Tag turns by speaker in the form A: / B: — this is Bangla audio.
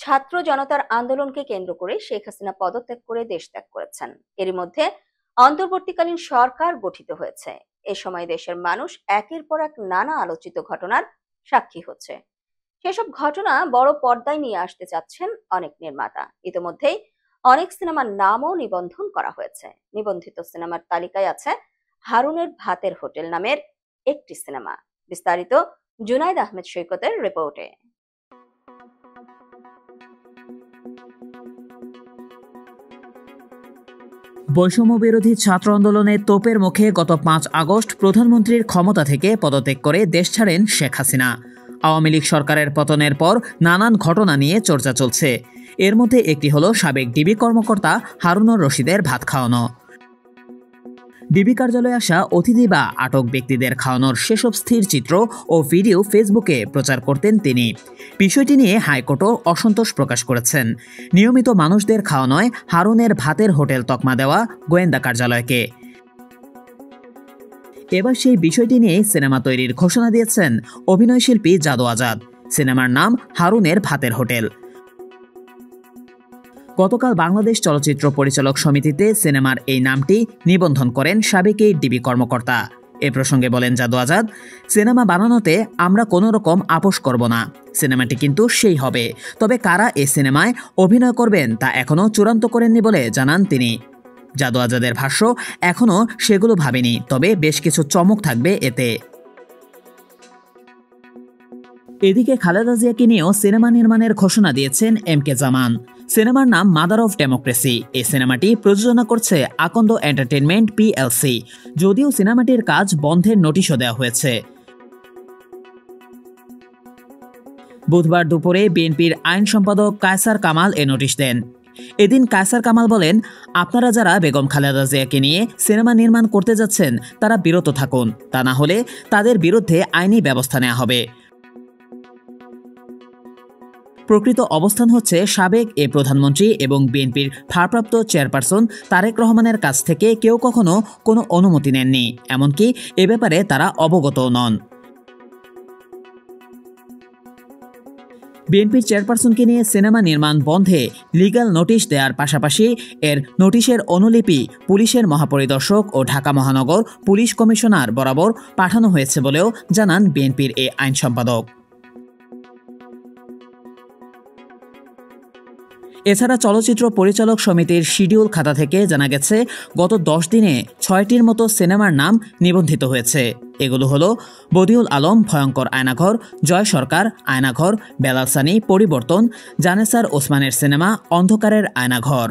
A: ছাত্র জনতার আন্দোলনকে কেন্দ্র করে শেখ হাসিনা পদত্যাগ করে দেশ ত্যাগ করেছেন। এরই মধ্যে অন্তর্বর্তীকালীন সরকার গঠিত হয়েছে। এ সময় দেশের মানুষ একের পর এক নানা আলোচিত ঘটনার সাক্ষী হচ্ছে। সেসব ঘটনা বড় পর্দায় নিয়ে আসতে চাচ্ছেন অনেক নির্মাতা। ইতিমধ্যেই অনেক সিনেমার নামও নিবন্ধন করা হয়েছে। নিবন্ধিত সিনেমার তালিকায় আছে হারুনের ভাতের হোটেল নামের একটি সিনেমা। বিস্তারিত জুনাইদ আহমেদ সৈকতের রিপোর্টে।
B: বৈষম্য বিরোধী ছাত্র আন্দোলনে তোপের মুখে গত ৫ আগস্ট প্রধানমন্ত্রীর ক্ষমতা থেকে পদত্যাগ করে দেশ ছাড়েন শেখ হাসিনা। আওয়ামী লীগ সরকারের পতনের পর নানান ঘটনা নিয়ে চর্চা চলছে। এর মধ্যে একটি হলো সাবেক ডিবি কর্মকর্তা হারুনুর রশিদের ভাত খাওয়ানো। ডিবি কার্যালয়ে আসা অতিথি বা আটক ব্যক্তিদের খাওয়ানোর সেসব স্থির চিত্র ও ভিডিও ফেসবুকে প্রচার করতেন তিনি। বিষয়টি নিয়ে হাইকোর্টও অসন্তোষ প্রকাশ করেছেন। নিয়মিত মানুষদের খাওয়ানোয় হারুনের ভাতের হোটেল তকমা দেওয়া গোয়েন্দা কার্যালয়কে। এবার সেই বিষয়টি নিয়ে সিনেমা তৈরির ঘোষণা দিয়েছেন অভিনয়শিল্পী জাদু আজাদ। সিনেমার নাম হারুনের ভাতের হোটেল। গতকাল বাংলাদেশ চলচ্চিত্র পরিচালক সমিতিতে সিনেমার এই নামটি নিবন্ধন করেন সাবেক এই ডিবি কর্মকর্তা। এ প্রসঙ্গে বলেন জাদু আজাদ, সিনেমা বানানোতে আমরা কোনো রকম আপোষ করব না। সিনেমাটি কিন্তু সেই হবে, তবে কারা এই সিনেমায় অভিনয় করবেন তা এখনও চূড়ান্ত করেননি বলে জানান তিনি। জাদু আজাদের ভাষ্য, এখনও সেগুলো ভাবেনি, তবে বেশ কিছু চমক থাকবে এতে। এদিকে খালেদা জিয়াকে নিয়েও সিনেমা নির্মাণের ঘোষণা দিয়েছেন এম.কে জামান। সিনেমার নাম মাদার অফ ডেমোক্রেসি। এই সিনেমাটি প্রযোজনা করছে আকন্দ এন্টারটেইনমেন্ট পিএলসি। যদিও সিনেমাটির কাজ বন্ধের নোটিশও দেওয়া হয়েছে। বুধবার দুপুরে বিএনপির আইন সম্পাদক কায়সার কামাল এ নোটিশ দেন। এদিন কায়সার কামাল বলেন, আপনারা যারা বেগম খালেদা জিয়াকে নিয়ে সিনেমা নির্মাণ করতে যাচ্ছেন তারা বিরত থাকুন, তা না হলে তাদের বিরুদ্ধে আইনি ব্যবস্থা নেওয়া হবে। প্রকৃত অবস্থান হচ্ছে, সাবেক এ প্রধানমন্ত্রী এবং বিএনপির ভারপ্রাপ্ত চেয়ারপারসন তারেক রহমানের কাছ থেকে কেউ কখনো কোনো অনুমতি নেননি, এমনকি এ ব্যাপারে তারা অবগতও নন। বিএনপির চেয়ারপারসনকে নিয়ে সিনেমা নির্মাণ বন্ধে লিগ্যাল নোটিশ দেওয়ার পাশাপাশি এর নোটিশের অনুলিপি পুলিশের মহাপরিদর্শক ও ঢাকা মহানগর পুলিশ কমিশনার বরাবর পাঠানো হয়েছে বলেও জানান বিএনপির এই আইন সম্পাদক। এছাড়া চলচ্চিত্র পরিচালক সমিতির শিডিউল খাতা থেকে জানা গেছে, গত 10 দিনে 6টির মতো সিনেমার নাম নিবন্ধিত হয়েছে। এগুলো হলো বদিউল আলম ভয়ঙ্কর আয়নাঘর, জয় সরকার আয়নাঘর, বেলাল সানি পরিবর্তন, জানেসার ওসমানের সিনেমা অন্ধকারের আয়নাঘর।